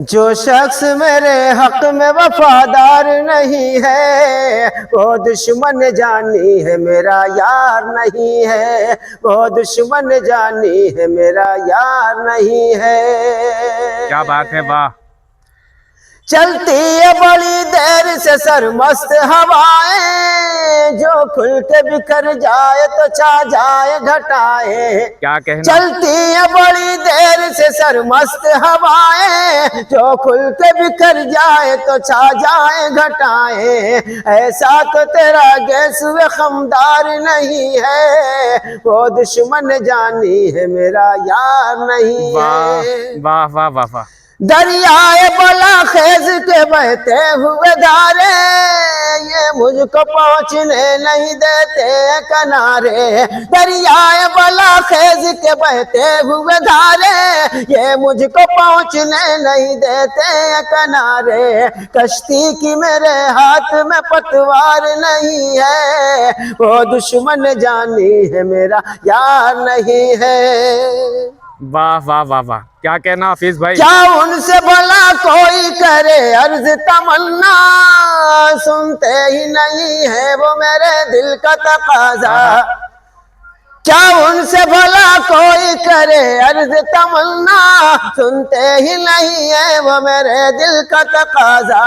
जो शख्स मेरे हक में वफादार नहीं है वो दुश्मन जानी है मेरा यार नहीं है। वो दुश्मन जानी है मेरा यार नहीं है। क्या बात है, वाह। चलती है बड़ी देर से सरमस्त हवाएं, जो खुल के बिखर जाए तो छा जाए घटाए। क्या कहना। चलती है बड़ी देर से सरमस्त हवाएं, जो खुल के बिखर जाए तो छा जाए घटाए। ऐसा तो तेरा गैस व खमदार नहीं है, वो दुश्मन जानी है मेरा यार नहीं है। वाह वाह वाह वाह। दरियाए बला खेज के बहते हुए धारे, ये मुझको पहुँचने नहीं देते किनारे। दरियाए बला खेज के बहते हुए धारे, ये मुझको पहुँचने नहीं देते किनारे। कश्ती की मेरे हाथ में पतवार नहीं है, वो दुश्मन जानी है मेरा यार नहीं है। वाह वाह वाह वाह, क्या कहना हाफिज भाई। क्या उनसे भला कोई करे अर्ज तमन्ना, सुनते ही नहीं है वो मेरे दिल का तकाजा। क्या उनसे भला कोई करे अर्ज तमन्ना, सुनते ही नहीं है वो मेरे दिल का तकाजा।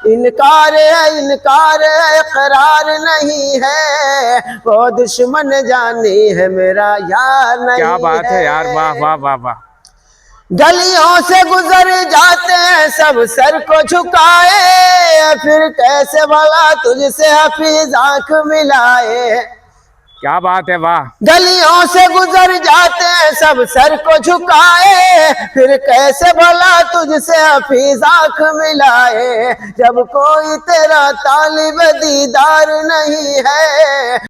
इनकार है इनकार है इकरार नहीं है, वो दुश्मन जानी है मेरा यार नहीं। क्या बात है यार, वाह वाह वाह वाह। गलियों से गुजर जाते हैं सब सर को झुकाए, फिर कैसे भला तुझसे हफीज आंख मिलाए। क्या बात है, वाह। गलियों से गुजर जाते हैं सब सर को झुकाए, फिर कैसे भला तुझसे हफीज आंख मिलाए। जब कोई तेरा तालिब दीदार नहीं है,